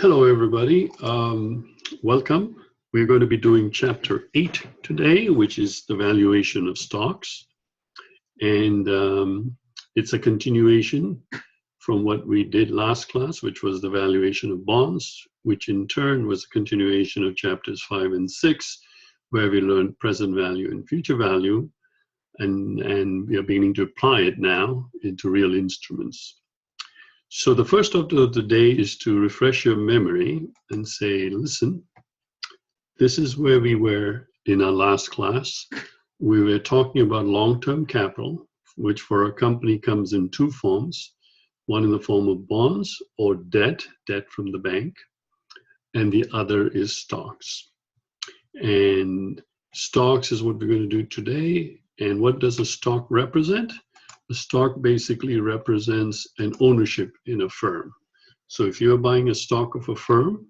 Hello, everybody. Welcome. We're going to be doing chapter 8 today, which is the valuation of stocks. And it's a continuation from what we did last class, which was the valuation of bonds, which in turn was a continuation of chapters 5 and 6, where we learned present value and future value. And we are beginning to apply it now into real instruments. So the first order of the day is to refresh your memory and say, listen, this is where we were in our last class. We were talking about long-term capital, which for a company comes in two forms, one in the form of bonds or debt from the bank, and the other is stocks. And stocks is what we're going to do today. And what does a stock represent? A stock basically represents an ownership in a firm. So if you're buying a stock of a firm,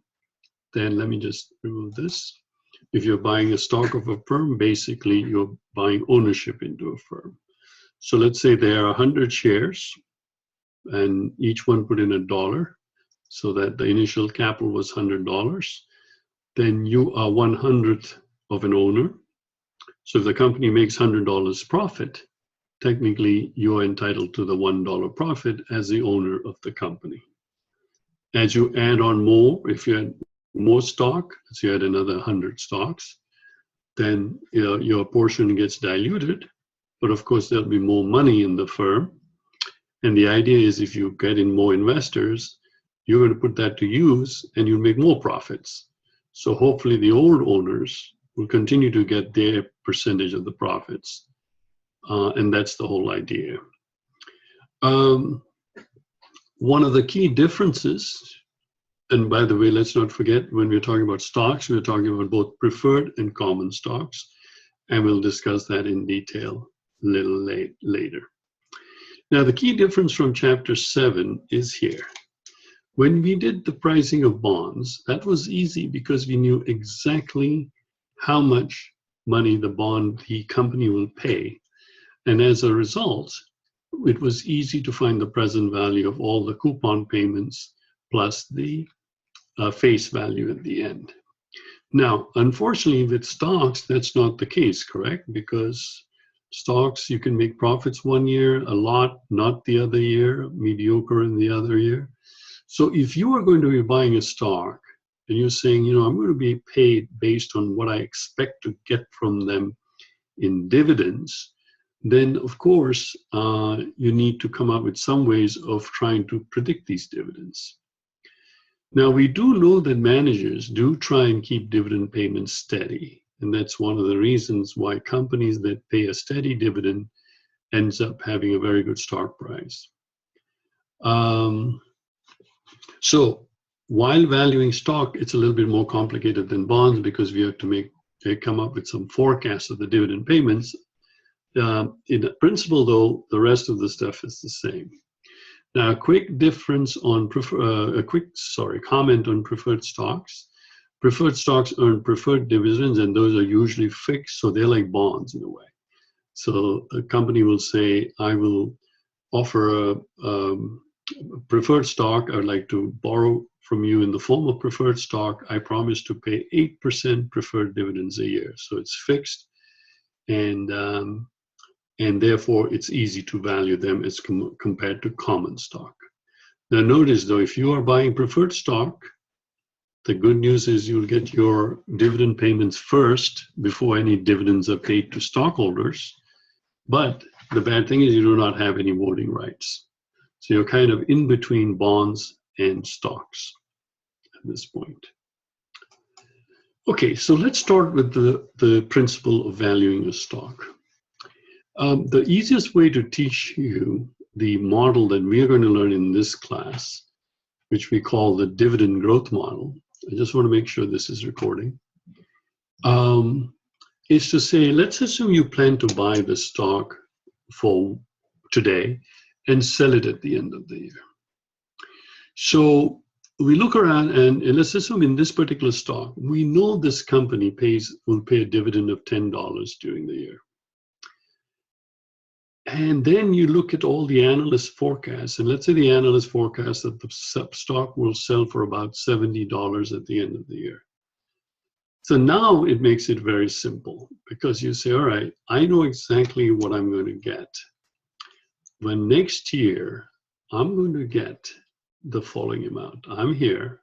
then let me just remove this. If you're buying a stock of a firm, basically you're buying ownership into a firm. So let's say there are 100 shares and each one put in $1, so that the initial capital was $100. Then you are 1/100th of an owner. So if the company makes $100 profit, technically you are entitled to the $1 profit as the owner of the company. As you add on more, if you add more stock, as you add another 100 stocks, then your portion gets diluted, but of course there'll be more money in the firm. And the idea is if you get in more investors, you're going to put that to use and you'll make more profits. So hopefully the old owners will continue to get their percentage of the profits. And that's the whole idea. One of the key differences, and by the way, let's not forget, when we're talking about stocks, we're talking about both preferred and common stocks, and we'll discuss that in detail a little later. Now, the key difference from chapter 7 is here. When we did the pricing of bonds, that was easy because we knew exactly how much money the company will pay. And as a result, it was easy to find the present value of all the coupon payments plus the face value at the end. Now, unfortunately, with stocks, that's not the case, correct? Because stocks, you can make profits one year, a lot, not the other year, mediocre in the other year. So if you are going to be buying a stock and you're saying, I'm going to be paid based on what I expect to get from them in dividends, then of course you need to come up with some ways of trying to predict these dividends. Now we do know that managers do try and keep dividend payments steady, and that's one of the reasons why companies that pay a steady dividend ends up having a very good stock price. So while valuing stock, it's a little bit more complicated than bonds because we have to come up with some forecasts of the dividend payments. In principle, though, the rest of the stuff is the same. Now, a quick difference on comment on preferred stocks. Preferred stocks earn preferred dividends, and those are usually fixed, so they're like bonds in a way. So a company will say, I will offer a preferred stock. I would like to borrow from you in the form of preferred stock. I promise to pay 8% preferred dividends a year. So it's fixed, and therefore it's easy to value them as compared to common stock. Now notice though, if you are buying preferred stock, the good news is you'll get your dividend payments first before any dividends are paid to stockholders. But the bad thing is you do not have any voting rights. So you're kind of in between bonds and stocks at this point. Okay, so let's start with the principle of valuing a stock. The easiest way to teach you the model that we are going to learn in this class, which we call the dividend growth model, I just want to make sure this is recording, is to say, let's assume you plan to buy the stock for today and sell it at the end of the year. So we look around and let's assume in this particular stock, we know this company will pay a dividend of $10 during the year. And then you look at all the analyst forecasts, and let's say the analyst forecast that the stock will sell for about $70 at the end of the year. So now it makes it very simple, because you say, all right, I know exactly what I'm going to get. When next year, I'm going to get the following amount. I'm here,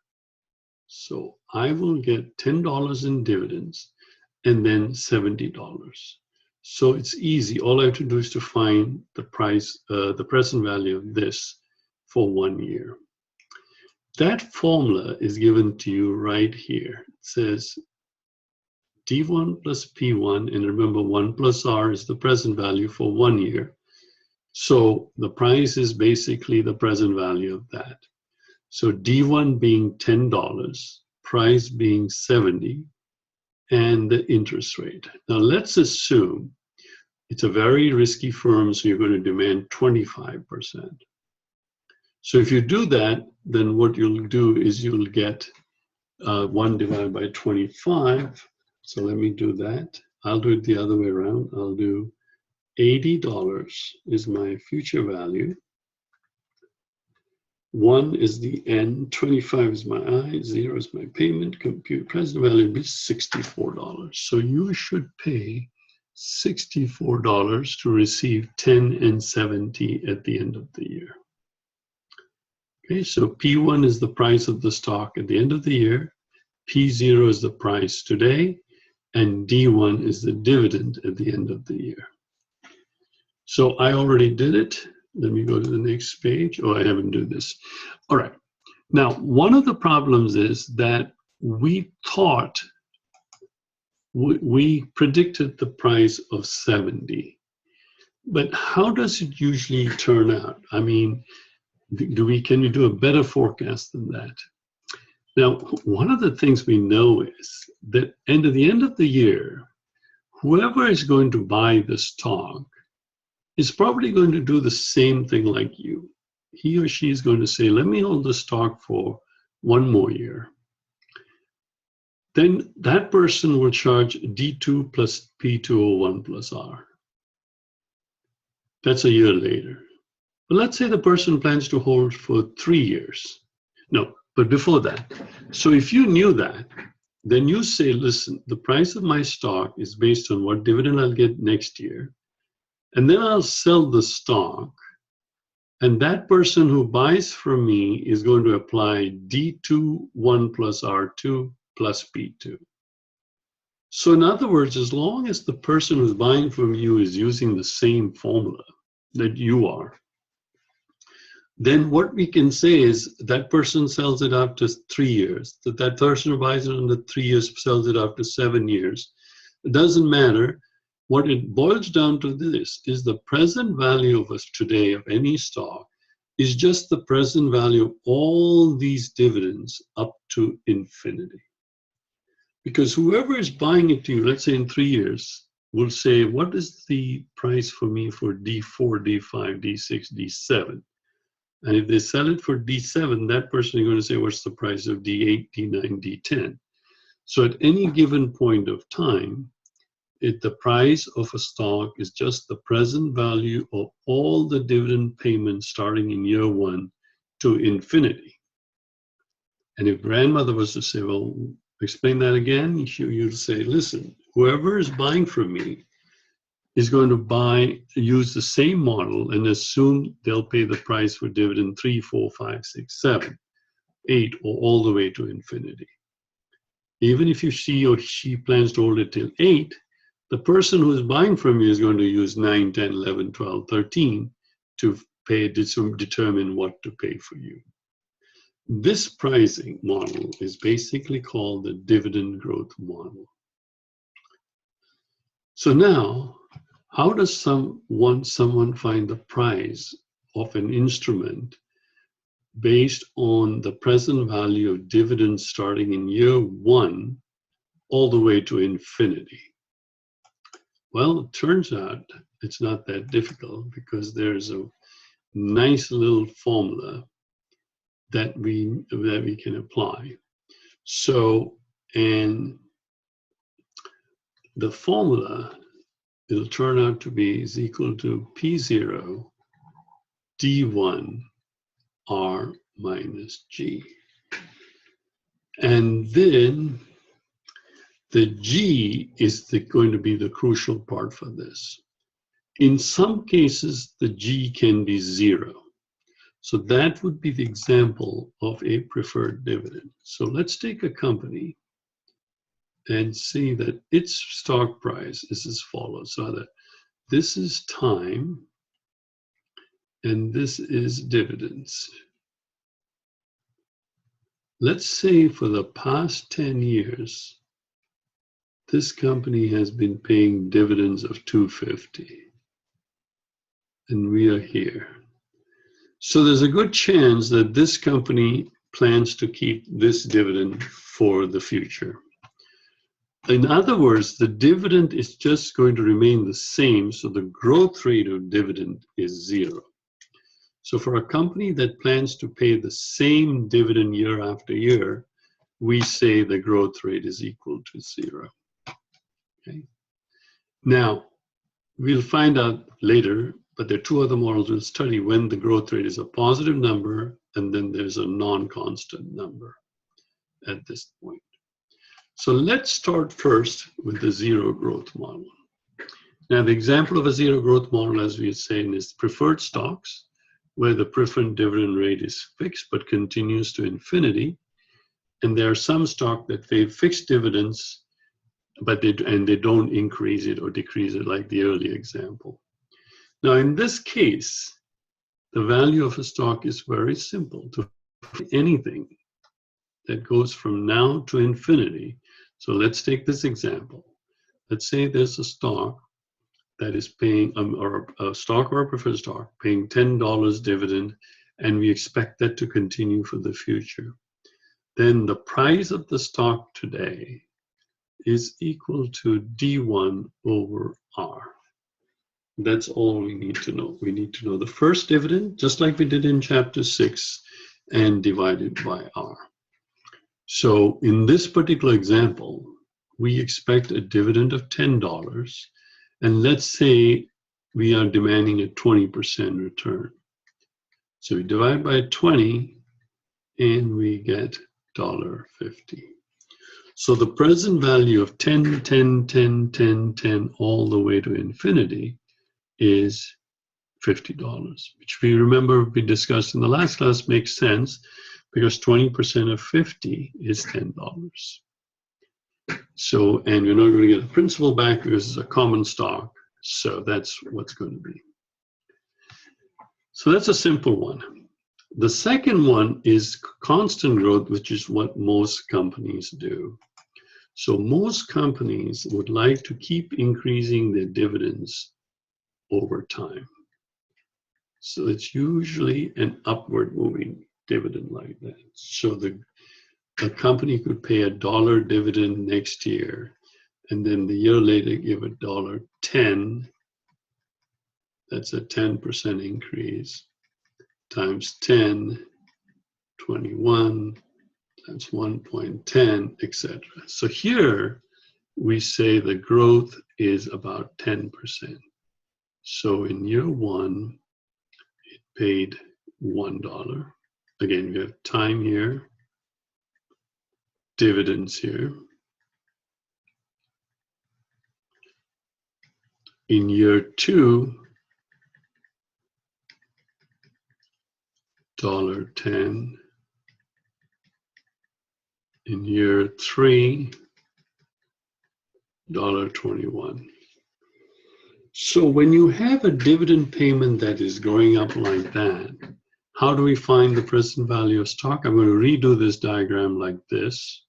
so I will get $10 in dividends and then $70. So it's easy. All I have to do is to find the price, the present value of this for 1 year. That formula is given to you right here. It says D1 plus P1, and remember 1 plus R is the present value for 1 year. So the price is basically the present value of that. So D1 being $10, price being 70, and the interest rate. Now let's assume it's a very risky firm, so you're going to demand 25%. So if you do that, then what you'll do is you'll get 1 divided by 25. So let me do that. I'll do it the other way around. I'll do $80 is my future value. 1 is the N, 25 is my I, 0 is my payment, compute present value will be $64. So you should pay $64 to receive 10 and 70 at the end of the year. Okay, so P1 is the price of the stock at the end of the year, P0 is the price today, and D1 is the dividend at the end of the year. So I already did it. Let me go to the next page. Oh, I haven't done this. All right. Now, one of the problems is that we thought, we predicted the price of 70. But how does it usually turn out? I mean, can we do a better forecast than that? Now, one of the things we know is that at the end of the year, whoever is going to buy the stock is probably going to do the same thing like you. He or she is going to say, let me hold the stock for 1 more year. Then that person will charge D2 plus P201 plus R. That's a year later. But let's say the person plans to hold for 3 years. No, but before that. So if you knew that, then you say, listen, the price of my stock is based on what dividend I'll get next year. And then I'll sell the stock, and that person who buys from me is going to apply D2, 1 plus R2 plus P2. So in other words, as long as the person who's buying from you is using the same formula that you are, then what we can say is that person sells it after 3 years, that person who buys it under 3 years sells it after 7 years. It doesn't matter. What it boils down to this is the present value of us today of any stock is just the present value of all these dividends up to infinity. Because whoever is buying it to you, let's say in 3 years, will say, what is the price for me for D4, D5, D6, D7? And if they sell it for D7, that person is going to say, what's the price of D8, D9, D10? So at any given point of time, the price of a stock is just the present value of all the dividend payments starting in year 1 to infinity. And if grandmother was to say, well, explain that again, you'd say, listen, whoever is buying from me is going to use the same model and assume they'll pay the price for dividend 3, 4, 5, 6, 7, 8, or all the way to infinity. Even if she or she plans to hold it till 8, the person who is buying from you is going to use 9, 10, 11, 12, 13 to determine what to pay for you. This pricing model is basically called the dividend growth model. So now, how does someone find the price of an instrument based on the present value of dividends starting in year 1 all the way to infinity? Well, it turns out it's not that difficult because there's a nice little formula that we can apply. So, and the formula it'll turn out to be is equal to P0 D1 R minus G. And then the G is going to be the crucial part for this. In some cases, the G can be 0. So that would be the example of a preferred dividend. So let's take a company and see that its stock price is as follows. So that this is time and this is dividends. Let's say for the past 10 years, this company has been paying dividends of $2.50, and we are here. So there's a good chance that this company plans to keep this dividend for the future. In other words, the dividend is just going to remain the same, so the growth rate of dividend is 0. So for a company that plans to pay the same dividend year after year, we say the growth rate is equal to 0. Okay. Now, we'll find out later, but there are two other models we'll study when the growth rate is a positive number and then there's a non-constant number at this point. So let's start first with the zero growth model. Now, the example of a zero growth model, as we are saying, is preferred stocks, where the preferred dividend rate is fixed but continues to infinity. And there are some stock that pay fixed dividends, but they don't increase it or decrease it like the earlier example. Now, in this case, the value of a stock is very simple. To anything that goes from now to infinity. So let's take this example. Let's say there's a stock that is paying, or a stock or a preferred stock, paying $10 dividend, and we expect that to continue for the future. Then the price of the stock today is equal to D1 over R. That's all we need to know. We need to know the first dividend, just like we did in chapter 6, and divide it by R. So in this particular example, we expect a dividend of $10, and let's say we are demanding a 20% return. So we divide by 20, and we get $1.50. So the present value of 10, 10, 10, 10, 10, all the way to infinity is $50, which we remember we discussed in the last class makes sense because 20% of 50 is $10. So, and we're not going to get the principal back because it's a common stock. So that's what's going to be. So that's a simple one. The second one is constant growth, which is what most companies do. So most companies would like to keep increasing their dividends over time. So it's usually an upward moving dividend like that. So the company could pay $1 dividend next year, and then the year later give $1.10. That's a 10% increase times 10, 21, times 1.10, etc. So here we say the growth is about 10%. So in year 1, it paid $1. Again, we have time here, dividends here. In year 2, $1.10. In year 3, $1.21. So when you have a dividend payment that is growing up like that, how do we find the present value of stock? I'm going to redo this diagram like this.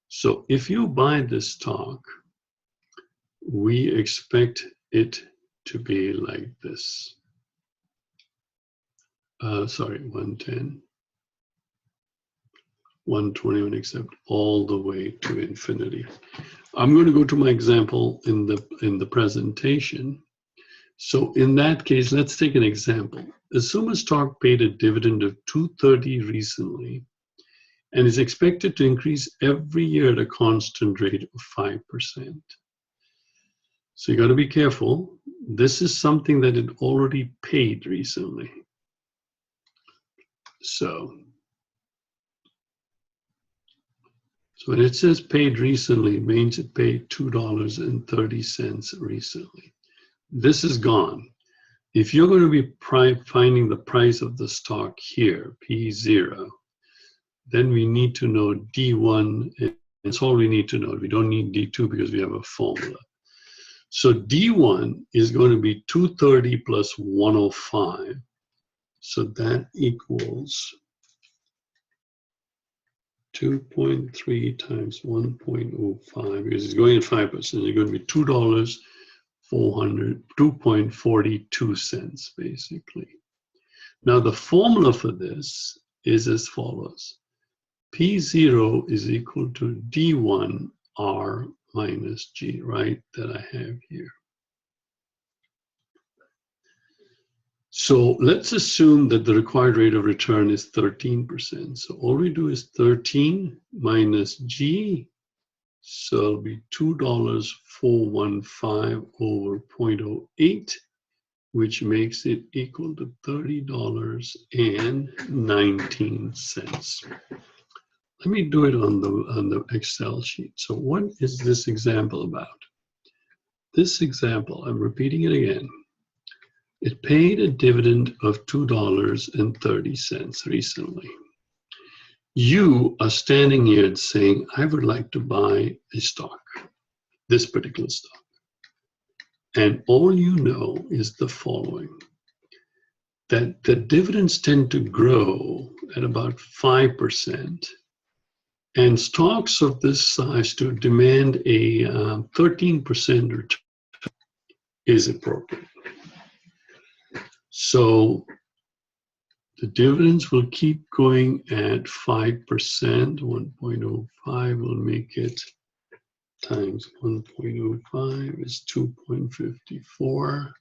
So if you buy this stock, we expect it to be like this. 110, 121, except all the way to infinity. I'm going to go to my example in the presentation. So in that case, let's take an example. Assume a stock paid a dividend of $2.30 recently and is expected to increase every year at a constant rate of 5%. So you got to be careful. This is something that it already paid recently. So when it says paid recently, it means it paid $2.30 recently. This is gone. If you're going to be finding the price of the stock here, P0, then we need to know D1, and that's all we need to know. We don't need D2 because we have a formula. So D1 is going to be 230 plus 105. So that equals 2.3 times 1.05, because it's going at 5%. It's going to be $2.42 basically. Now the formula for this is as follows. P0 is equal to D1 R minus G, right, that I have here. So let's assume that the required rate of return is 13%. So all we do is 13 minus G. So it'll be $2.415 over 0.08, which makes it equal to $30.19. Let me do it on the Excel sheet. So what is this example about? This example, I'm repeating it again. It paid a dividend of $2.30 recently. You are standing here and saying, I would like to buy a stock, this particular stock. And all you know is the following, that the dividends tend to grow at about 5%. And stocks of this size to demand a 13% return is appropriate. So the dividends will keep going at 5%. 1.05 will make it times 1.05 is 2.54.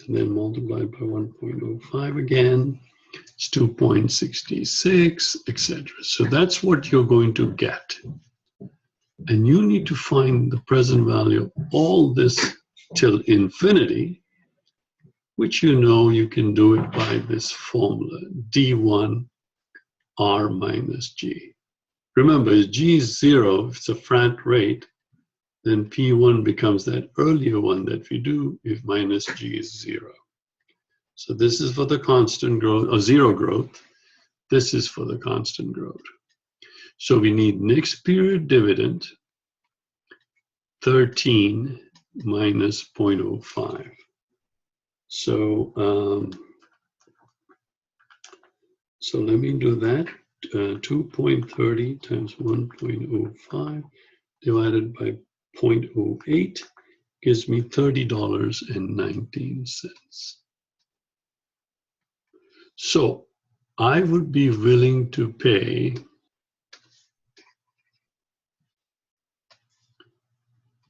And then multiplied by 1.05 again. It's 2.66, etc. So that's what you're going to get. And you need to find the present value of all this till infinity, which you know you can do it by this formula, D1 R minus G. Remember, if G is 0, if it's a flat rate, then P1 becomes that earlier one that we do if minus G is 0. So this is for the constant growth, or zero growth. This is for the constant growth. So we need next period dividend, 13 minus 0.05. So let me do that. 2.30 times 1.05 divided by 0.08 gives me $30.19. So I would be willing to pay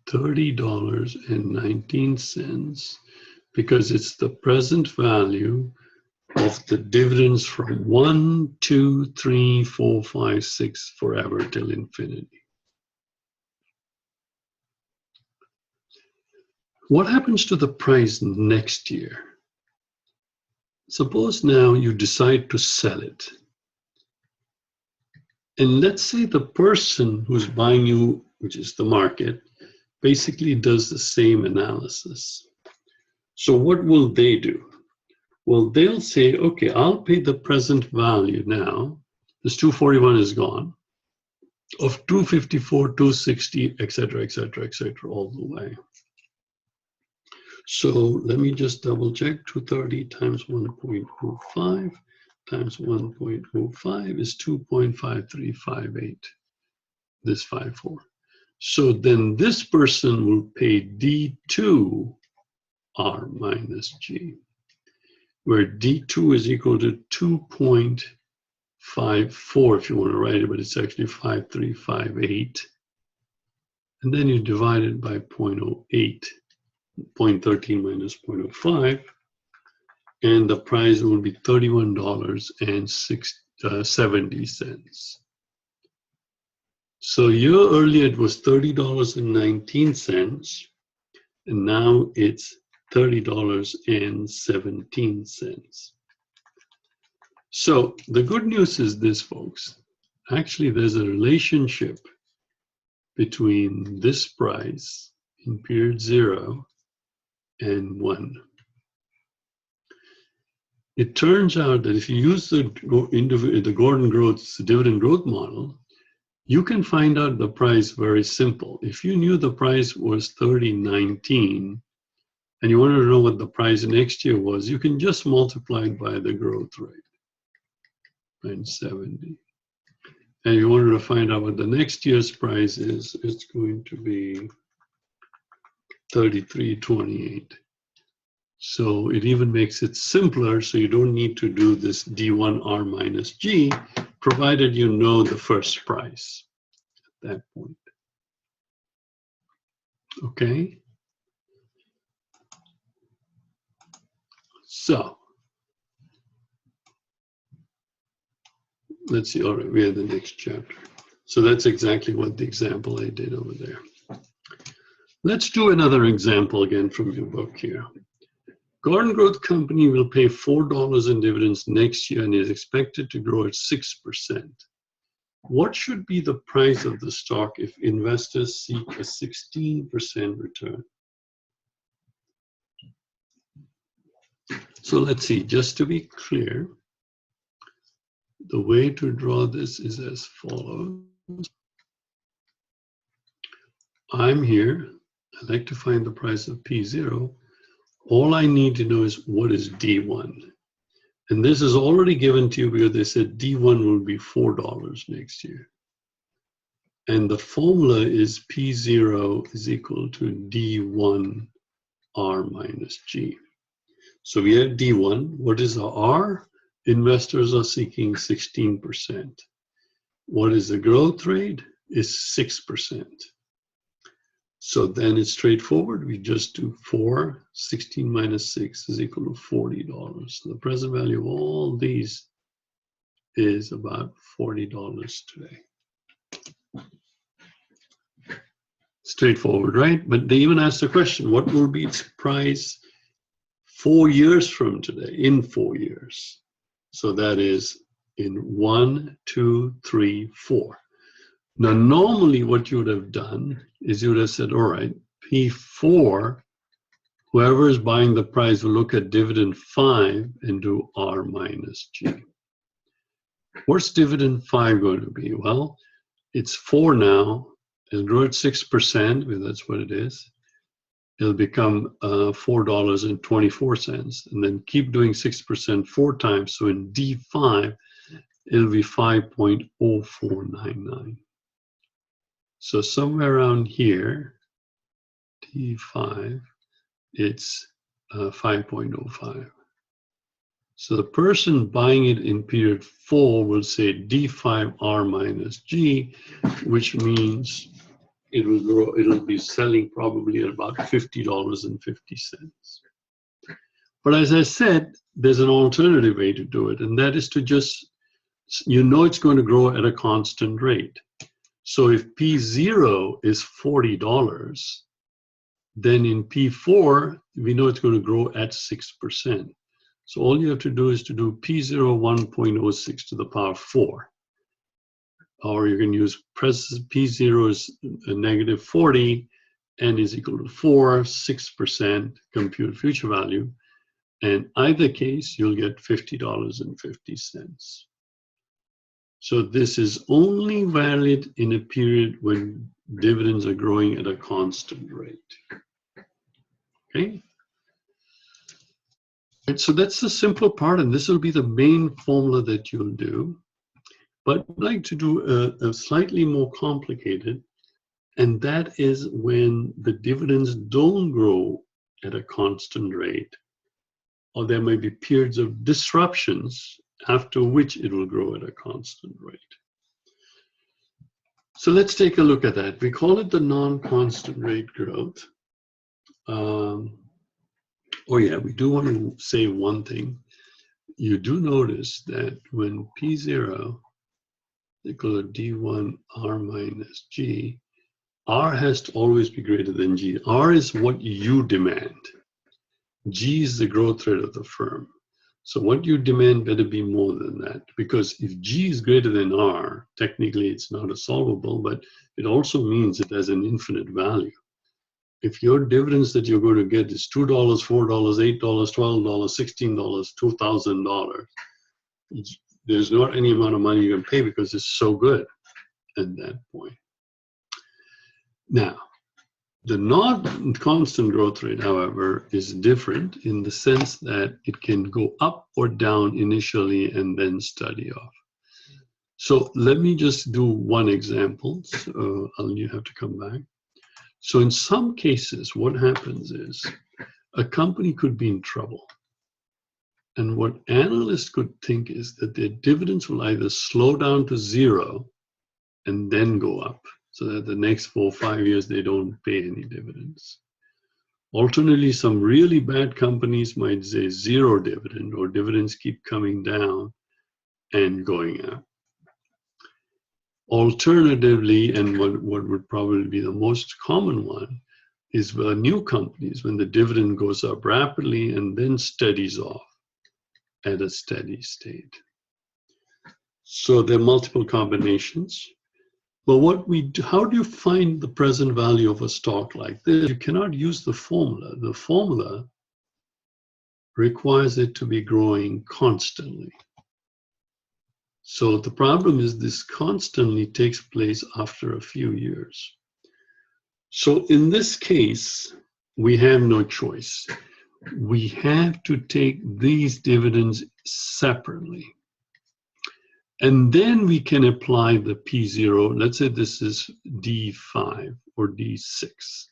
$30.19 because it's the present value of the dividends from 1, 2, 3, 4, 5, 6 forever till infinity. What happens to the price next year? Suppose now you decide to sell it. And let's say the person who's buying you, which is the market, basically does the same analysis. So what will they do? Well, they'll say, okay, I'll pay the present value now. This 241 is gone, of 254, 260, etc., etc., etc., all the way. So let me just double check. 230 times 1.05 times 1.05 is 2.5358, this 54. So then this person will pay D2 R minus G, where D2 is equal to 2.54 if you want to write it, but it's actually 5358. And then you divide it by 0.08, 0.13 minus 0.05, and the price will be $31.70. So a year earlier it was $30.19. and now it's $30.17. So the good news is this, folks. Actually, there's a relationship between this price in period 0 and 1. It turns out that if you use the Gordon Growth's dividend growth model, you can find out the price very simple. If you knew the price was $30.19 and you wanted to know what the price next year was, you can just multiply it by the growth rate, 970. And if you wanted to find out what the next year's price is, it's going to be $33.28. So it even makes it simpler, so you don't need to do this D1R minus G, provided you know the first price at that point. Okay? So, let's see, all right, we have the next chapter. So that's exactly what the example I did over there. Let's do another example again from your book here. Gordon Growth Company will pay $4 in dividends next year and is expected to grow at 6%. What should be the price of the stock if investors seek a 16% return? So let's see, just to be clear, the way to draw this is as follows. I'm here, I'd like to find the price of P0. All I need to know is what is D1. And this is already given to you because they said D1 will be $4 next year. And the formula is P0 is equal to D1R minus G. So we have D1. What is the R? Investors are seeking 16%. What is the growth rate? Is 6%. So then it's straightforward. We just do 16 minus 6 is equal to $40. So the present value of all these is about $40 today. Straightforward, right? But they even asked the question, what will be its price 4 years from today, in 4 years? So that is in 1, 2, 3, 4. Now, normally what you would have done is you would have said, all right, P4, whoever is buying the price will look at dividend 5 and do R minus G. What's dividend 5 going to be? Well, it's 4 now. It'll grow at 6%, because that's what it is. It'll become $4.24, and then keep doing 6% 4 times. So in D5, it'll be 5.0499. So somewhere around here, D5, it's 5.05. So the person buying it in period 4 will say D5R minus G, which means it will grow, it'll be selling probably at about $50.50. But as I said, there's an alternative way to do it, and that is to just, you know it's going to grow at a constant rate. So if P0 is $40, then in P4, we know it's going to grow at 6%. So all you have to do is to do P0 1.06 to the power 4. Or you can use P0 is a negative 40, n is equal to 4, 6%, compute future value. And either case, you'll get $50.50. So this is only valid in a period when dividends are growing at a constant rate. Okay? And so that's the simple part, and this will be the main formula that you'll do. But I'd like to do a slightly more complicated, and that is when the dividends don't grow at a constant rate, or there may be periods of disruptions after which it will grow at a constant rate. So let's take a look at that. We call it the non-constant rate growth. Oh yeah, we do want to say one thing. You do notice that when P0 equal to D1R minus G, R has to always be greater than G. R is what you demand. G is the growth rate of the firm. So what you demand better be more than that, because if G is greater than R, technically it's not a solvable, but it also means it has an infinite value. If your dividends that you're going to get is $2, $4, $8, $12, $16, $2,000, there's not any amount of money you can pay because it's so good at that point. Now, the non-constant growth rate, however, is different in the sense that it can go up or down initially and then steady off. So let me just do one example. So you have to come back. So in some cases, what happens is a company could be in trouble. And what analysts could think is that their dividends will either slow down to zero and then go up, so that the next 4 or 5 years they don't pay any dividends. Alternatively, some really bad companies might say zero dividend, or dividends keep coming down and going up. Alternatively, and what would probably be the most common one, is new companies, when the dividend goes up rapidly and then steadies off at a steady state. So there are multiple combinations. But how do you find the present value of a stock like this? You cannot use the formula. The formula requires it to be growing constantly. So the problem is this constantly takes place after a few years. So in this case, we have no choice. We have to take these dividends separately. And then we can apply the P0. Let's say this is D5 or D6.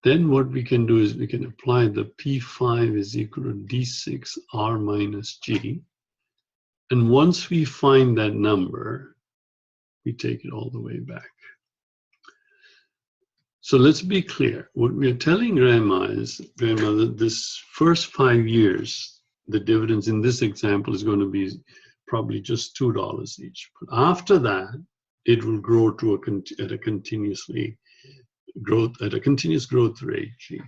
Then what we can do is we can apply the P5 is equal to D6 R minus G. And once we find that number, we take it all the way back. So let's be clear. What we are telling grandmother, this first 5 years, the dividends in this example is going to be probably just $2 each. But after that, it will grow to at a continuous growth rate, G.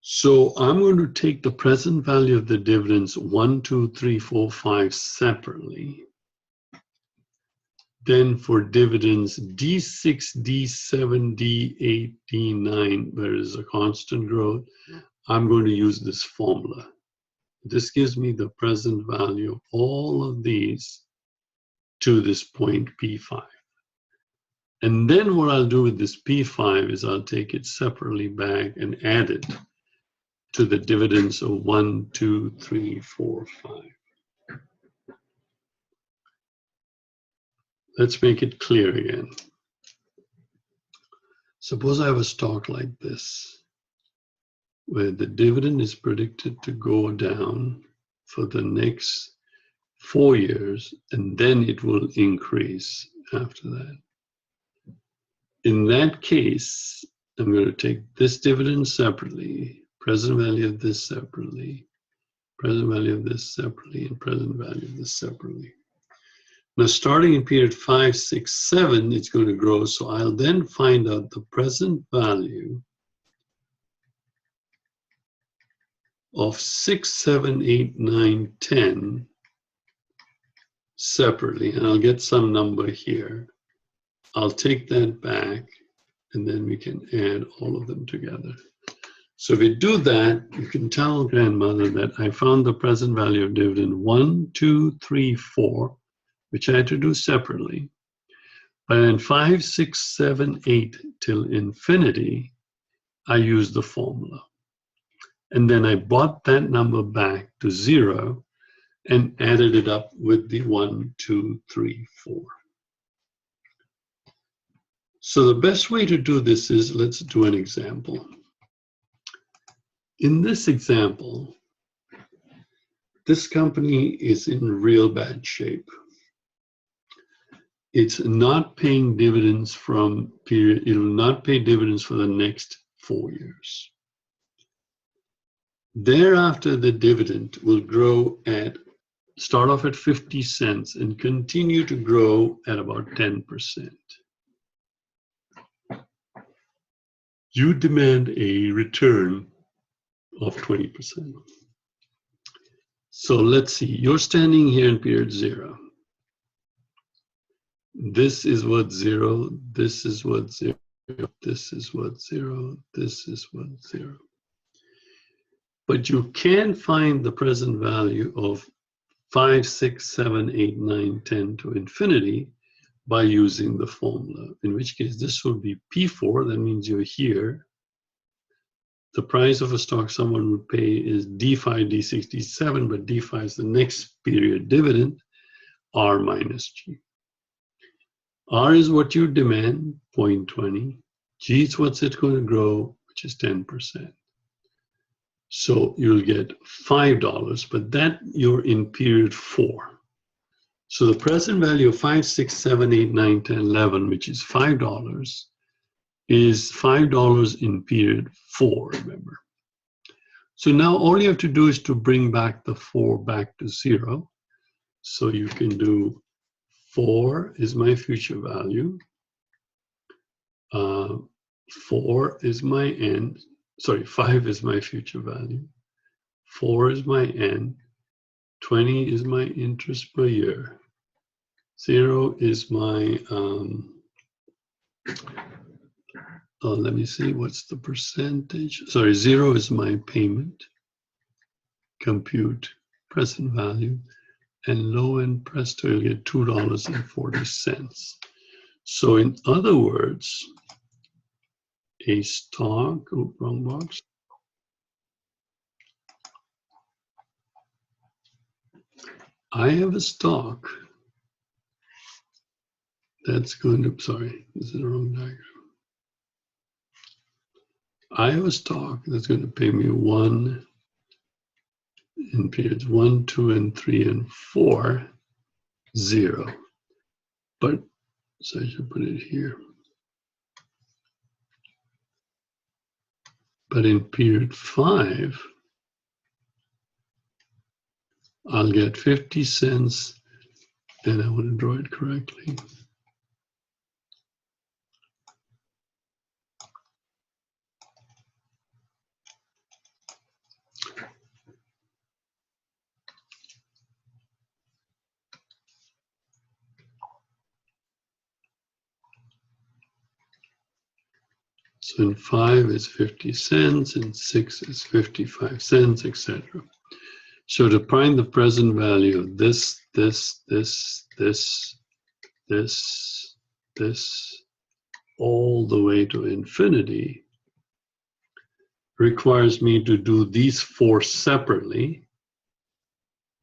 So I'm going to take the present value of the dividends 1, 2, 3, 4, 5 separately. Then for dividends D6, D7, D8, D9, where is a constant growth, I'm going to use this formula. This gives me the present value of all of these to this point P5. And then what I'll do with this P5 is I'll take it separately back and add it to the dividends of 1, 2, 3, 4, 5. Let's make it clear again. Suppose I have a stock like this, where the dividend is predicted to go down for the next 4 years, and then it will increase after that. In that case, I'm going to take this dividend separately, present value of this separately, present value of this separately, and present value of this separately. Now, starting in period 5, 6, 7, it's going to grow. So I'll then find out the present value of 6, 7, 8, 9, 10 separately. And I'll get some number here. I'll take that back, and then we can add all of them together. So if we do that, you can tell grandmother that I found the present value of dividend 1, 2, 3, 4, which I had to do separately. But in 5, 6, 7, 8 till infinity, I used the formula. And then I brought that number back to 0 and added it up with the 1, 2, 3, 4. So the best way to do this is, let's do an example. In this example, this company is in real bad shape. It's not paying dividends from period, it will not pay dividends for the next 4 years. Thereafter, the dividend will start off at 50 cents and continue to grow at about 10%. You demand a return of 20%. So let's see, you're standing here in period 0. This is what 0, this is what 0, this is what 0, this is what 0. But you can find the present value of 5, 6, 7, 8, 9, 10 to infinity by using the formula, in which case this will be P4, that means you're here. The price of a stock someone would pay is D5, D6, D7, but D5 is the next period dividend, R minus G. R is what you demand, 0.20. G is what's it going to grow, which is 10%. So you'll get $5, but that you're in period 4. So the present value of 5, 6, 7, 8, 9, 10, 11, which is $5, is $5 in period 4, remember. So now all you have to do is to bring back the 4 back to 0. So you can do 4 is my future value. 4 is my end. Sorry, 5 is my future value. 4 is my end. 20 is my interest per year. 0 is my, let me see, what's the percentage? Sorry, 0 is my payment. Compute present value. And low end presto, you'll get $2.40. So in other words, a stock, oh, wrong box. I have a stock that's going to, sorry, this is the wrong diagram. I have a stock that's going to pay me 1 in periods 1, 2, and 3, and 4, 0. But, so I should put it here. But in period 5, I'll get 50 cents, and I want to draw it correctly. So in 5 is 50 cents, in 6 is 55 cents, etc. So to find the present value of this, all the way to infinity requires me to do these 4 separately.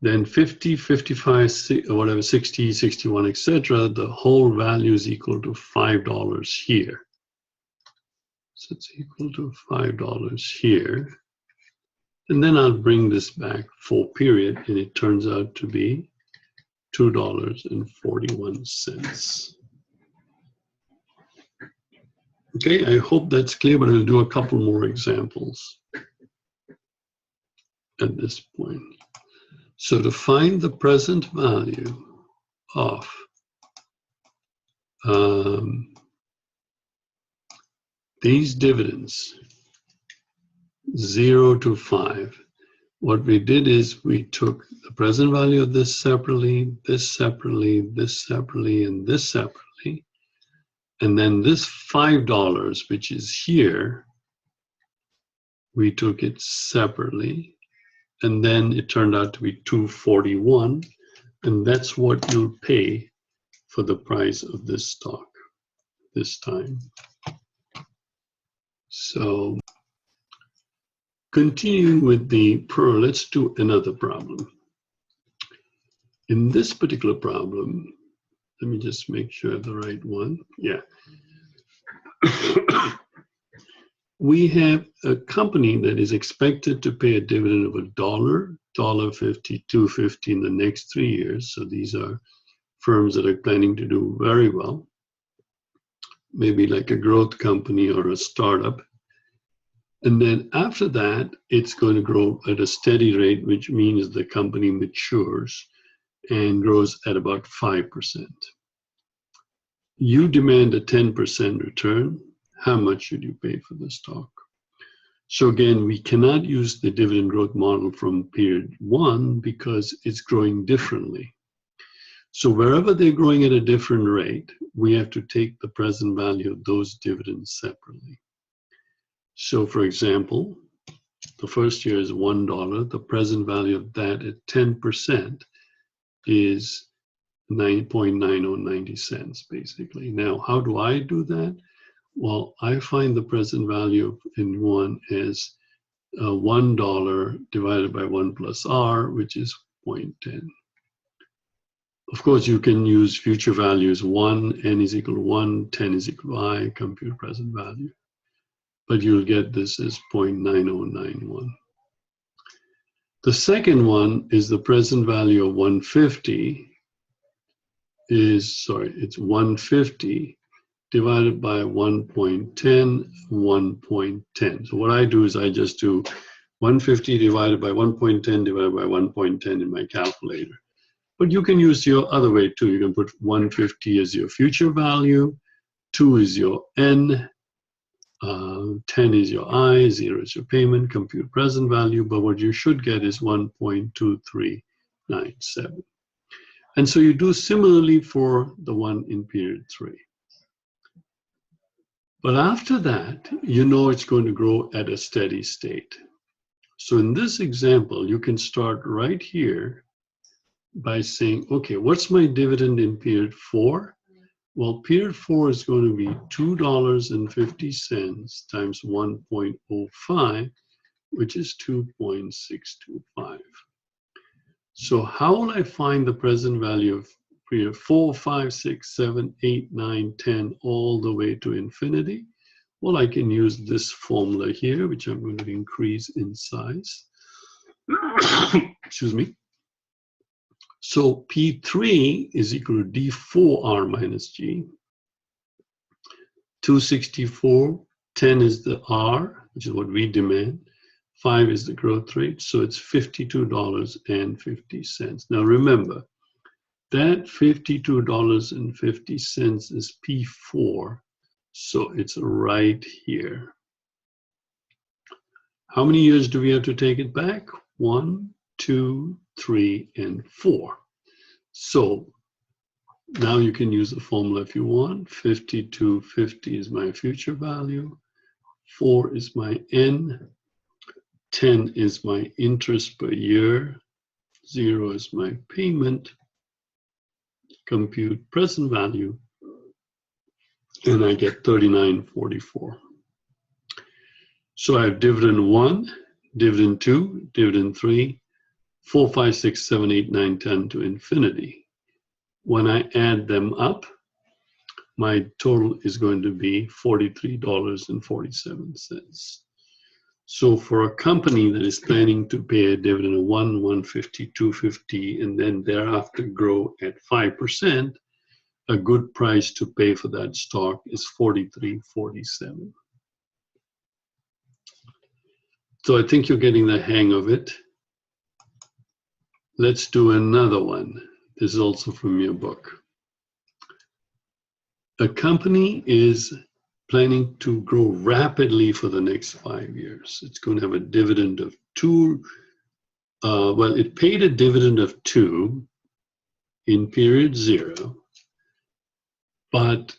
Then 50, 55, whatever, 60, 61, etc. The whole value is equal to $5 here. So it's equal to $5 here. And then I'll bring this back full period, and it turns out to be $2.41. Okay, I hope that's clear, but I'll do a couple more examples at this point. So to find the present value of these dividends, 0 to 5, what we did is we took the present value of this separately, this separately, this separately, and this separately. And then this $5, which is here, we took it separately. And then it turned out to be $2.41. And that's what you'll pay for the price of this stock this time. So continuing with the let's do another problem. In this particular problem, let me just make sure I have the right one. Yeah. We have a company that is expected to pay a dividend of $1, $1.50, $2.50 in the next 3 years. So these are firms that are planning to do very well. Maybe like a growth company or a startup. And then after that, it's going to grow at a steady rate, which means the company matures and grows at about 5%. You demand a 10% return. how much should you pay for the stock? So again, we cannot use the dividend growth model from period 1 because it's growing differently. So wherever they're growing at a different rate, we have to take the present value of those dividends separately. So for example, the first year is $1. The present value of that at 10% is 9.9090 cents, basically. Now, how do I do that? Well, I find the present value in 1 as $1 divided by 1 plus R, which is 0.10. Of course, you can use future values 1, n is equal to 1, 10 is equal to I, compute present value. But you'll get this as 0.9091. The second one is the present value of 150 it's 150 divided by 1.10, 1.10. So what I do is I just do 150 divided by 1.10 divided by 1.10 in my calculator. But you can use your other way too. You can put 150 as your future value, 2 is your n, 10 is your I, 0 is your payment, compute present value, but what you should get is 1.2397. And so you do similarly for the one in period 3. But after that, you know it's going to grow at a steady state. So in this example, you can start right here by saying, okay, what's my dividend in period 4? Well, period 4 is going to be $2.50 times 1.05, which is 2.625. So how will I find the present value of period 4, 5, 6, 7, 8, 9, 10, all the way to infinity? Well, I can use this formula here, which I'm going to increase in size. Excuse me. So P3 is equal to D4R minus G. 264, 10 is the R, which is what we demand. 5 is the growth rate, so it's $52.50. Now remember, that $52.50 is P4, so it's right here. How many years do we have to take it back? 1, 2, 3, and 4. So now you can use the formula if you want. 52.50 is my future value. 4 is my N. 10 is my interest per year. 0 is my payment. Compute present value. And I get $39.44. So I have dividend 1, dividend 2, dividend 3, 4, 5, 6, 7, 8, 9, 10 to infinity. When I add them up, my total is going to be $43.47. So for a company that is planning to pay a dividend of 1, 150, 250, and then thereafter grow at 5%, a good price to pay for that stock is $43.47. So I think you're getting the hang of it. Let's do another one. This is also from your book. A company is planning to grow rapidly for the next 5 years. It's going to have a dividend of 2. Well, it paid a dividend of 2 in period 0, but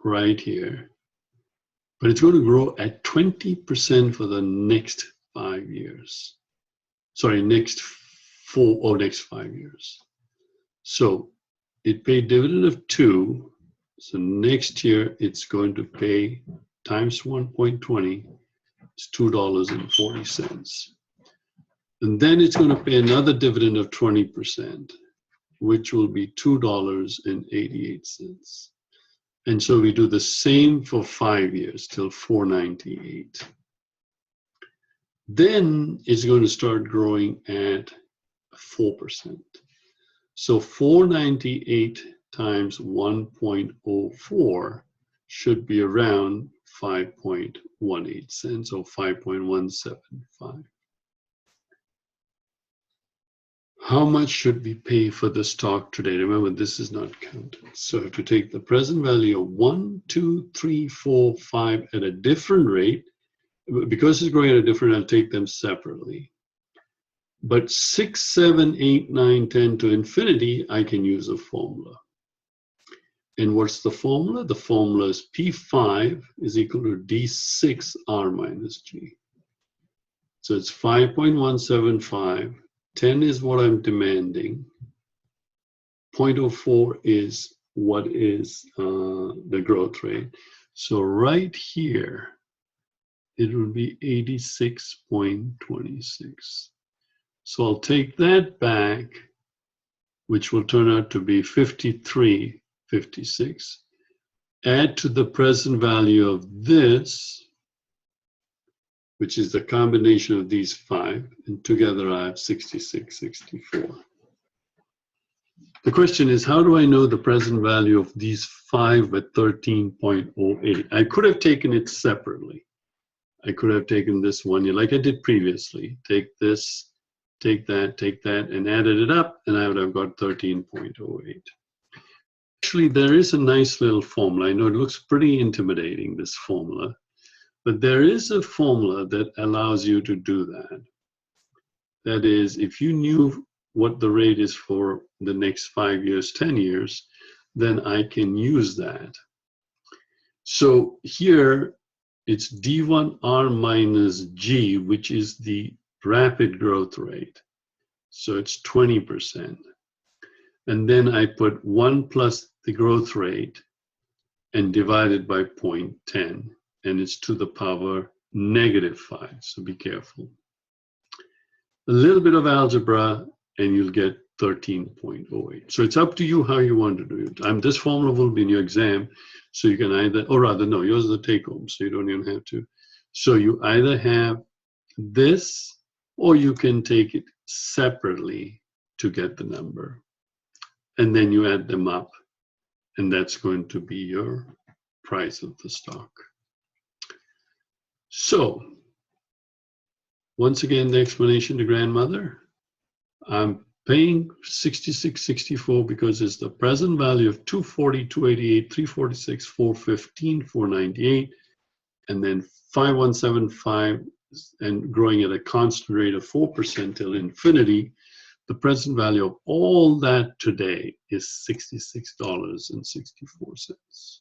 right here. But it's going to grow at 20% for the next 5 years. Sorry, next 5 years. So it paid dividend of 2. So next year it's going to pay times 1.20, it's $2.40. And then it's going to pay another dividend of 20%, which will be $2.88. And so we do the same for 5 years till $4.98. Then it's going to start growing at 4%. So $4.98 times 1.04 should be around 5.18 cents or 5.175. How much should we pay for the stock today? Remember, this is not counted. So I have to take the present value of 1, 2, 3, 4, 5 at a different rate. Because it's growing at a different, I'll take them separately. But 6, 7, 8, 9, 10 to infinity, I can use a formula. And what's the formula? The formula is P5 is equal to D6 R minus G. So it's 5.175. 10 is what I'm demanding. 0.04 is what is the growth rate. So right here, it will be 86.26. So I'll take that back, which will turn out to be 53.56. Add to the present value of this, which is the combination of these 5, and together I have 66.64. The question is, how do I know the present value of these 5 at 13.08? I could have taken it separately. I could have taken this one, like I did previously. Take this, take that, and added it up, and I would have got 13.08. Actually, there is a nice little formula. I know it looks pretty intimidating, this formula, but there is a formula that allows you to do that. That is, if you knew what the rate is for the next 5 years, 10 years, then I can use that. So here, it's D1R minus G, which is the rapid growth rate. So it's 20%. And then I put 1 plus the growth rate and divide it by 0.10. And it's to the power -5. So be careful. A little bit of algebra, and you'll get 13.08. So it's up to you how you want to do it. This formula will be in your exam. So you can either, or rather, no, yours is the take home, so you don't even have to. So you either have this, or you can take it separately to get the number. And then you add them up, and that's going to be your price of the stock. So, once again, the explanation to grandmother. I'm paying 66.64 because it's the present value of 240, 288, 346, 415, 498, and then 5175, and growing at a constant rate of 4% till infinity. The present value of all that today is $66.64.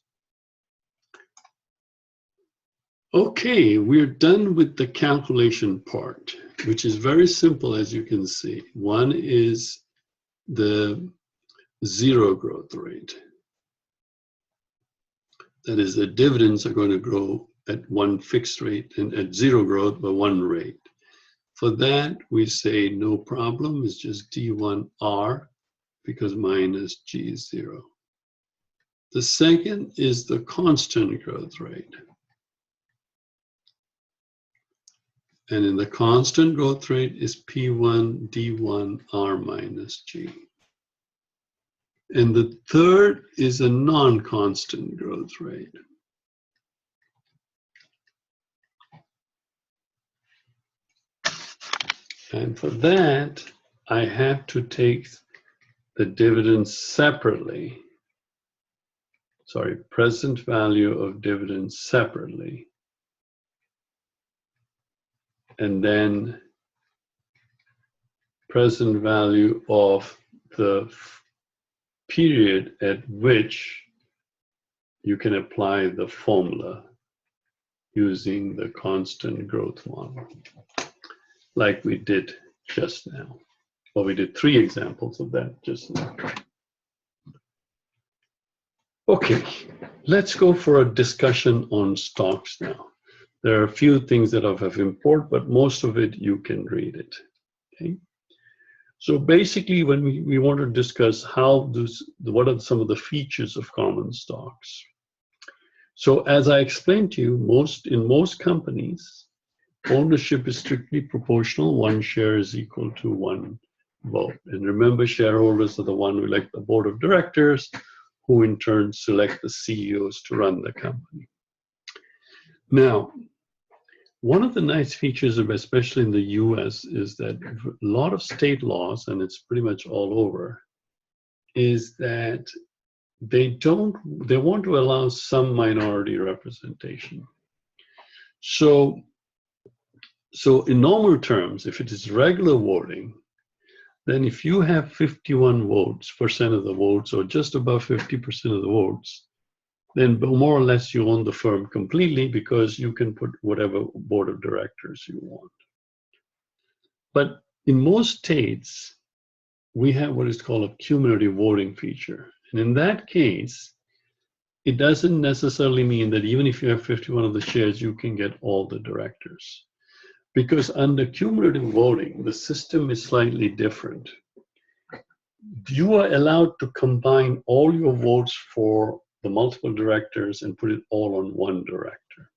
Okay, we're done with the calculation part, which is very simple, as you can see. One is the zero growth rate. That is, the dividends are going to grow at one fixed rate and at zero growth by one rate. For that, we say no problem, it's just D1R because minus G is 0. The second is the constant growth rate. And in the constant growth rate is P1 D1 R minus G. And the third is a non-constant growth rate. And for that, I have to take the dividends separately. Sorry, present value of dividends separately. And then present value of the period at which you can apply the formula using the constant growth model, like we did just now. Well, we did 3 examples of that just now. Okay, let's go for a discussion on stocks now. There are a few things that are of import, but most of it you can read it. Okay. So basically, when we want to discuss what are some of the features of common stocks. So as I explained to you, in most companies, ownership is strictly proportional. 1 share is equal to 1 vote. And remember, shareholders are the one who elect the board of directors, who in turn select the CEOs to run the company. Now, One of the nice features of, especially in the US, is that a lot of state laws, and it's pretty much all over, is that they want to allow some minority representation. So in normal terms, if it is regular voting, then if you have 51% of the votes, or just above 50% of the votes, then more or less you own the firm completely, because you can put whatever board of directors you want. But in most states, we have what is called a cumulative voting feature. And in that case, it doesn't necessarily mean that even if you have 51 of the shares, you can get all the directors. Because under cumulative voting, the system is slightly different. You are allowed to combine all your votes for the multiple directors and put it all on one director.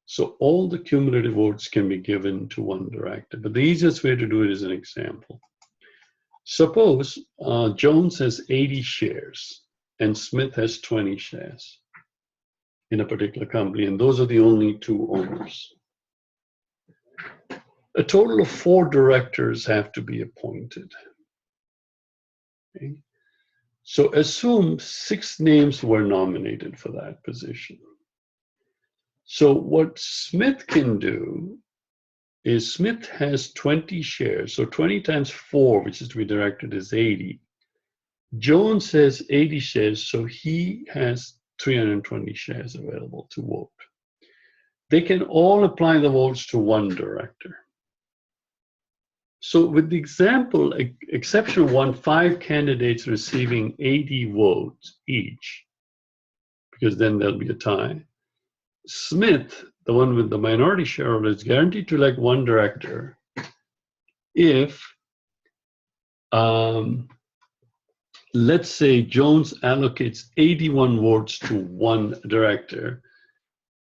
So all the cumulative votes can be given to one director. But the easiest way to do it is an example. Suppose Jones has 80 shares and Smith has 20 shares in a particular company, and those are the only two owners. A total of 4 directors have to be appointed. Okay? So assume 6 names were nominated for that position. So what Smith can do is Smith has 20 shares. So 20 times 4, which is to be directed, is 80. Jones has 80 shares, so he has 320 shares available to vote. They can all apply the votes to one director. So with the example, exception 1, 5 candidates receiving 80 votes each, because then there'll be a tie. Smith, the one with the minority shareholder, is guaranteed to elect one director if, let's say Jones allocates 81 votes to one director.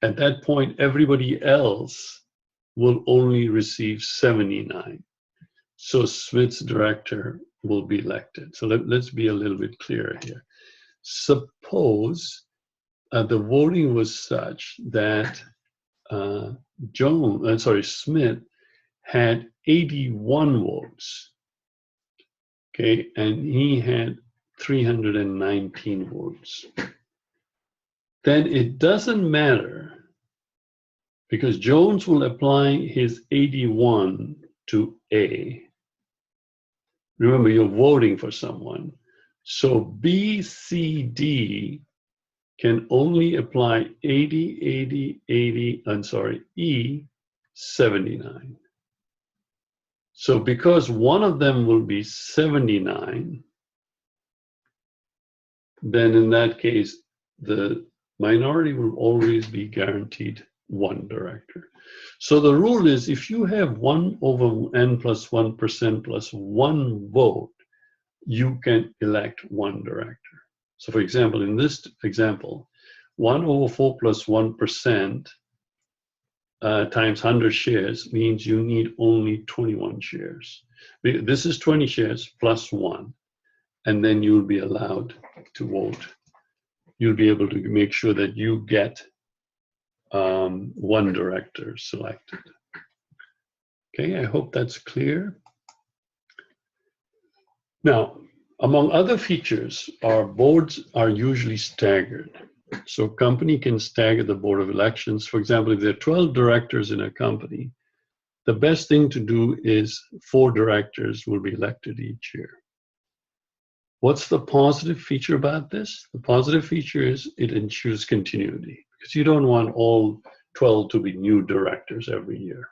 At that point, everybody else will only receive 79. So Smith's director will be elected. So let's be a little bit clearer here. Suppose the voting was such that Smith had 81 votes, okay, and he had 319 votes. Then it doesn't matter, because Jones will apply his 81 to A. Remember, you're voting for someone. So B, C, D can only apply 80, 80, 80, E, 79. So because one of them will be 79, then in that case, the minority will always be guaranteed one director. So the rule is, if you have 1 over n plus 1% plus 1 vote, you can elect one director. So for example, in this example, 1 over 4 plus 1% times 100 shares means you need only 21 shares. This is 20 shares plus 1, and then you'll be allowed to vote. You'll be able to make sure that you get one director selected. Okay, I hope that's clear. Now, among other features, our boards are usually staggered. So a company can stagger the board of elections. For example, if there are 12 directors in a company, the best thing to do is 4 directors will be elected each year. What's the positive feature about this? The positive feature is it ensures continuity, because you don't want all 12 to be new directors every year.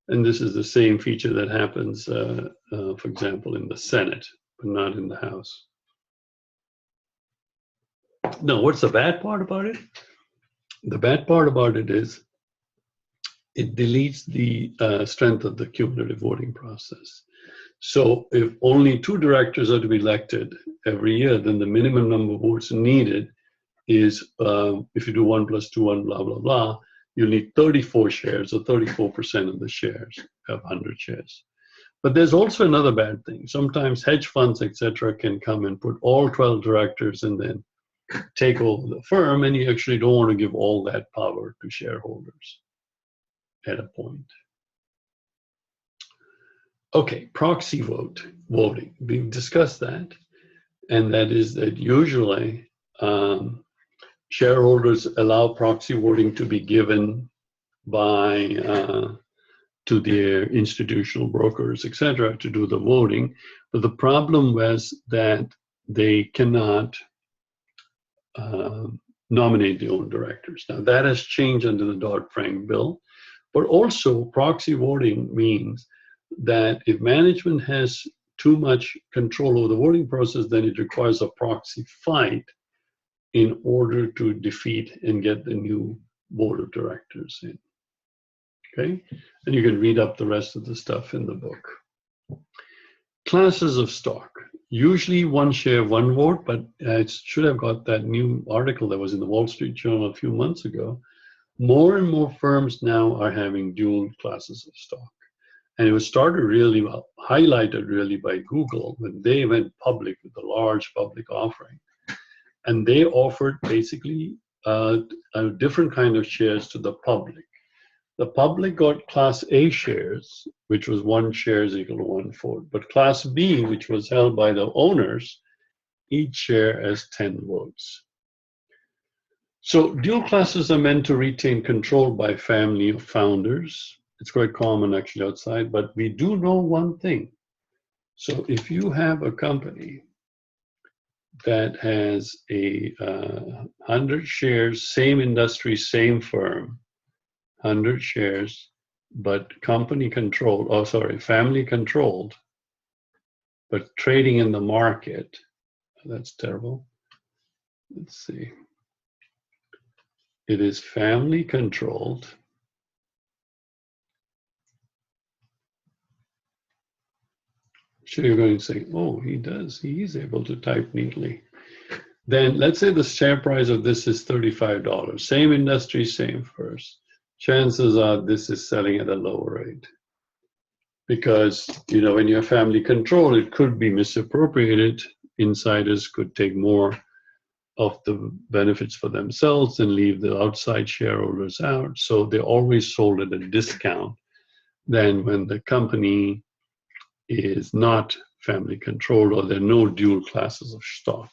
And this is the same feature that happens, for example, in the Senate, but not in the House. Now, what's the bad part about it? The bad part about it is it deletes the strength of the cumulative voting process. So if only 2 directors are to be elected every year, then the minimum number of votes needed is, if you do 1 plus 2, 1, blah, blah, blah, you'll need 34 shares, or 34% of the shares of 100 shares. But there's also another bad thing. Sometimes hedge funds, etc., can come and put all 12 directors, and then take over the firm, and you actually don't want to give all that power to shareholders at a point. Okay, proxy voting. We've discussed that, and that is that usually shareholders allow proxy voting to be given by to their institutional brokers, etc., to do the voting. But the problem was that they cannot nominate their own directors. Now that has changed under the Dodd-Frank bill, but also proxy voting means that if management has too much control over the voting process, then it requires a proxy fight in order to defeat and get the new board of directors in. Okay, and you can read up the rest of the stuff in the book. Classes of stock. Usually one share, one vote, but it should have got that new article that was in the Wall Street Journal a few months ago. More and more firms now are having dual classes of stock. And it was started really well, highlighted really by Google when they went public with a large public offering. And they offered basically a different kind of shares to the public. The public got Class A shares, which was 1 share is equal to 1 vote. But Class B, which was held by the owners, each share has 10 votes. So dual classes are meant to retain control by family of founders. It's quite common actually outside, but we do know one thing. So if you have a company that has a 100 shares, same industry, same firm, 100 shares, but company controlled, oh sorry, family controlled, but trading in the market, that's terrible. Let's see. It is family controlled. So you're going to say, oh, he is able to type neatly. Then let's say the share price of this is $35. Same industry, same first. Chances are this is selling at a lower rate. Because, you know, when you're family control, it could be misappropriated. Insiders could take more of the benefits for themselves and leave the outside shareholders out. So they're always sold at a discount than when the company is not family controlled or there are no dual classes of stock.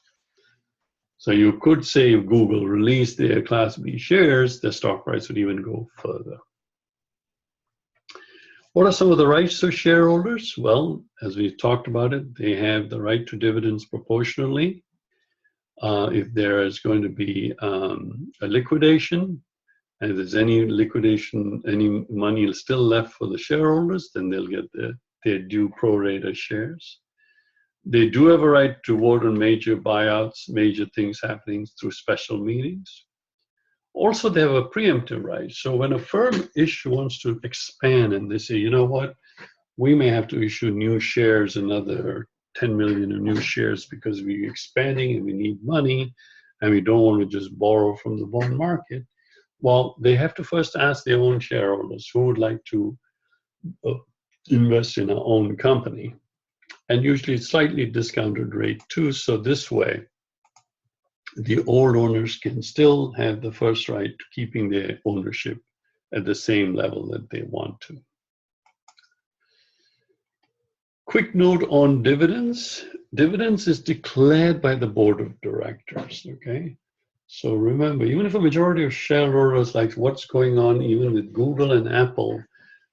So you could say if Google released their Class B shares, the stock price would even go further. What are some of the rights of shareholders? Well, as we've talked about it, they have the right to dividends proportionally. If there is going to be a liquidation, and if there's any liquidation, any money is still left for the shareholders, then they'll get their due pro rata shares. They do have a right to vote on major buyouts, major things happening through special meetings. Also, they have a preemptive right. So when a firm wants to expand and they say, you know what, we may have to issue new shares, another 10 million of new shares because we're expanding and we need money and we don't want to just borrow from the bond market. Well, they have to first ask their own shareholders who would like to invest in our own company. And usually it's slightly discounted rate too. So this way, the old owners can still have the first right to keeping their ownership at the same level that they want to. Quick note on dividends. Dividends is declared by the board of directors, okay? So remember, even if a majority of shareholders like what's going on even with Google and Apple,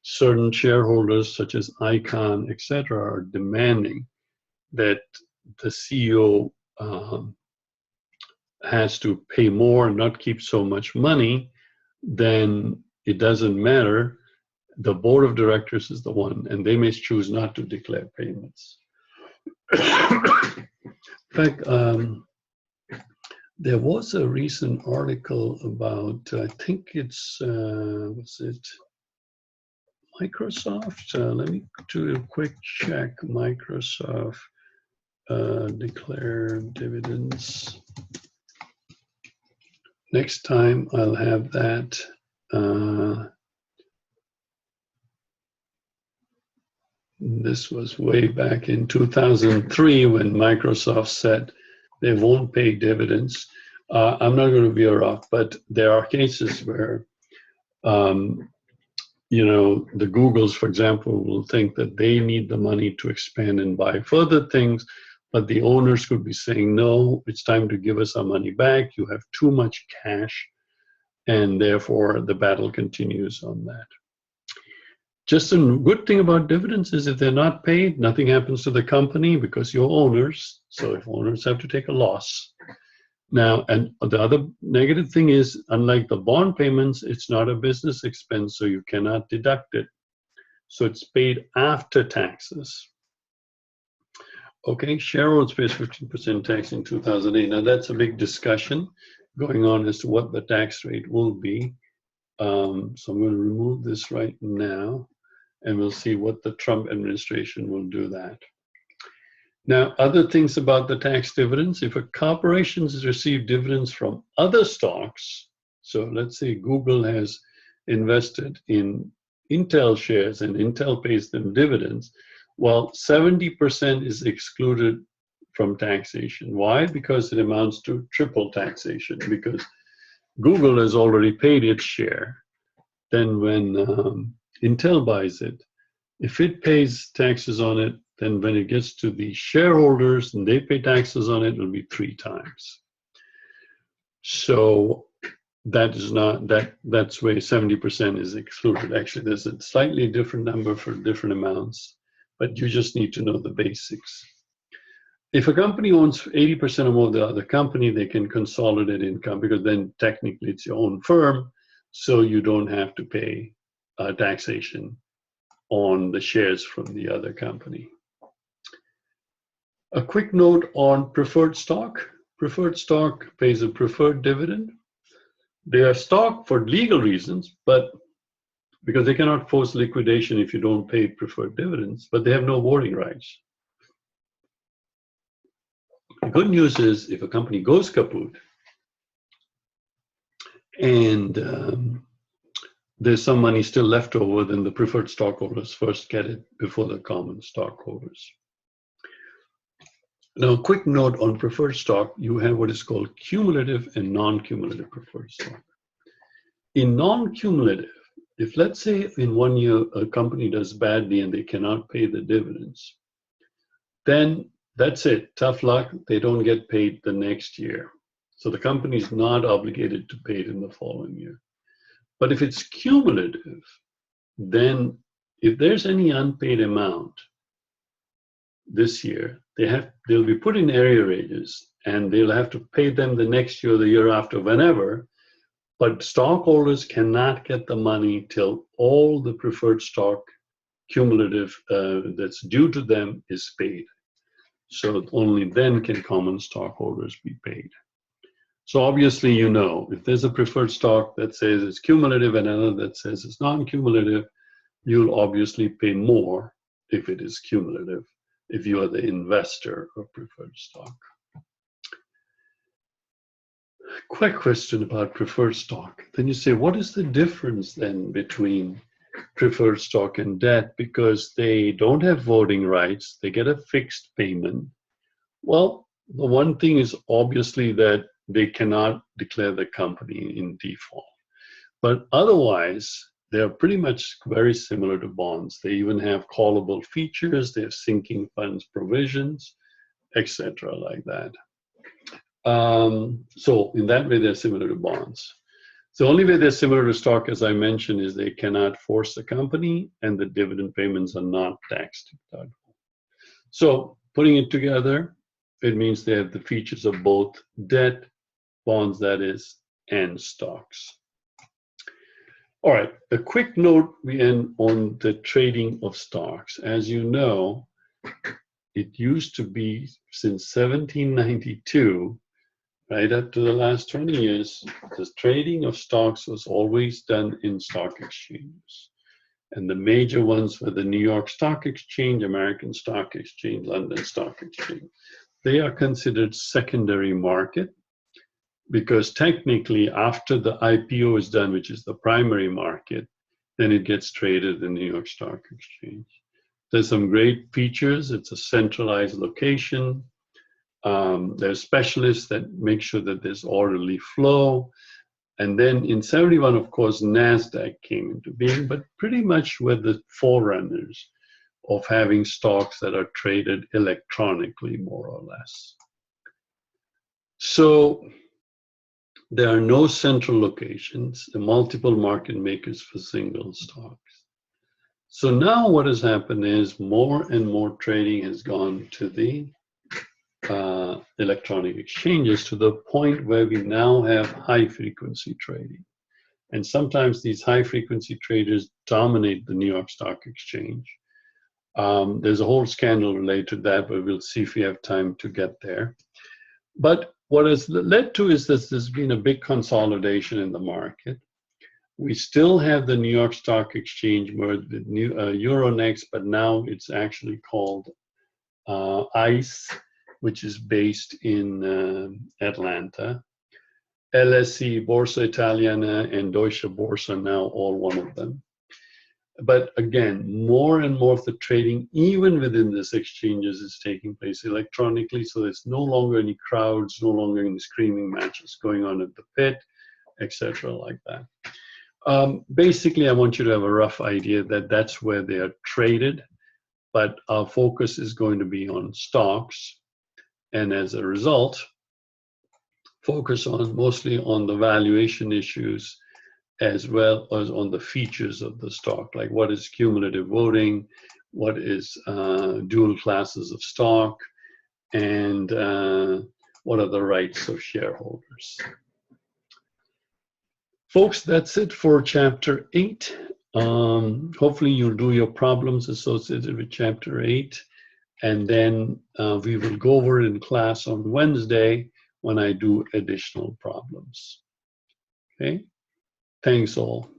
certain shareholders such as Icahn, etc., are demanding that the CEO has to pay more and not keep so much money, then it doesn't matter. The board of directors is the one, and they may choose not to declare payments. In fact, there was a recent article about, I think it's, what's it? Microsoft. Let me do a quick check. Microsoft declare dividends. Next time I'll have that. This was way back in 2003 when Microsoft said they won't pay dividends. I'm not going to veer off, but there are cases where, you know, the Googles, for example, will think that they need the money to expand and buy further things, but the owners could be saying, no, it's time to give us our money back. You have too much cash, and therefore the battle continues on that. Just a good thing about dividends is if they're not paid, nothing happens to the company because you're owners. So if owners have to take a loss. Now, and the other negative thing is, unlike the bond payments, it's not a business expense, so you cannot deduct it. So it's paid after taxes. Okay, shareholders pays 15% tax in 2008. Now that's a big discussion going on as to what the tax rate will be. So I'm going to remove this right now, and we'll see what the Trump administration will do that. Now, other things about the tax dividends, if a corporation has received dividends from other stocks, so let's say Google has invested in Intel shares and Intel pays them dividends, well, 70% is excluded from taxation. Why? Because it amounts to triple taxation, because Google has already paid its share. Then when Intel buys it, if it pays taxes on it, then when it gets to the shareholders and they pay taxes on it, it'll be 3 times. So that is not, that's where 70% is excluded. Actually, there's a slightly different number for different amounts, but you just need to know the basics. If a company owns 80% or more of the other company, they can consolidate income, because then technically it's your own firm, so you don't have to pay taxation on the shares from the other company. A quick note on preferred stock. Preferred stock pays a preferred dividend. They are stock for legal reasons, but because they cannot force liquidation if you don't pay preferred dividends, but they have no voting rights. The good news is if a company goes kaput and there's some money still left over, then the preferred stockholders first get it before the common stockholders. Now, a quick note on preferred stock, you have what is called cumulative and non-cumulative preferred stock. In non-cumulative, if let's say in 1 year a company does badly and they cannot pay the dividends, then that's it, tough luck, they don't get paid the next year. So the company is not obligated to pay it in the following year. But if it's cumulative, then if there's any unpaid amount this year, they'll be put in arrearages and they'll have to pay them the next year, the year after, whenever. But stockholders cannot get the money till all the preferred stock cumulative that's due to them is paid. So only then can common stockholders be paid. So obviously, you know, if there's a preferred stock that says it's cumulative and another that says it's non-cumulative, you'll obviously pay more if it is cumulative, if you are the investor of preferred stock. Quick question about preferred stock. Then you say, what is the difference then between preferred stock and debt? Because they don't have voting rights, they get a fixed payment. Well, the one thing is obviously that they cannot declare the company in default. But otherwise, they're pretty much very similar to bonds. They even have callable features, they have sinking funds provisions, etc. like that. So in that way, they're similar to bonds. The only way they're similar to stock, as I mentioned, is they cannot force the company and the dividend payments are not tax deductible. So putting it together, it means they have the features of both debt, bonds that is, and stocks. All right, a quick note we end on the trading of stocks. As you know, it used to be since 1792, right up to the last 20 years, the trading of stocks was always done in stock exchanges. And the major ones were the New York Stock Exchange, American Stock Exchange, London Stock Exchange. They are considered secondary market because technically after the IPO is done, which is the primary market, then it gets traded in the New York Stock Exchange. There's some great features. It's a centralized location. There's specialists that make sure that there's orderly flow. And then in 71, of course, NASDAQ came into being, but pretty much were the forerunners of having stocks that are traded electronically, more or less. So there are no central locations, the multiple market makers for single stocks. So now what has happened is more and more trading has gone to the electronic exchanges, to the point where we now have high frequency trading. And sometimes these high frequency traders dominate the New York Stock Exchange. There's a whole scandal related to that, but we'll see if we have time to get there. But what has led to is that there's been a big consolidation in the market. We still have the New York Stock Exchange merged with Euronext, but now it's actually called ICE, which is based in Atlanta. LSE, Borsa Italiana, and Deutsche Börse are now all one of them. But again, more and more of the trading, even within these exchanges, is taking place electronically. So there's no longer any crowds, no longer any screaming matches going on at the pit, etc., like that. Basically, I want you to have a rough idea that that's where they are traded, but our focus is going to be on stocks, and as a result, focus on mostly on the valuation issues, as well as on the features of the stock, like what is cumulative voting, what is dual classes of stock, and what are the rights of shareholders. Folks, that's it for chapter 8. Hopefully you'll do your problems associated with chapter 8, and then we will go over it in class on Wednesday when I do additional problems. Okay? Thanks all.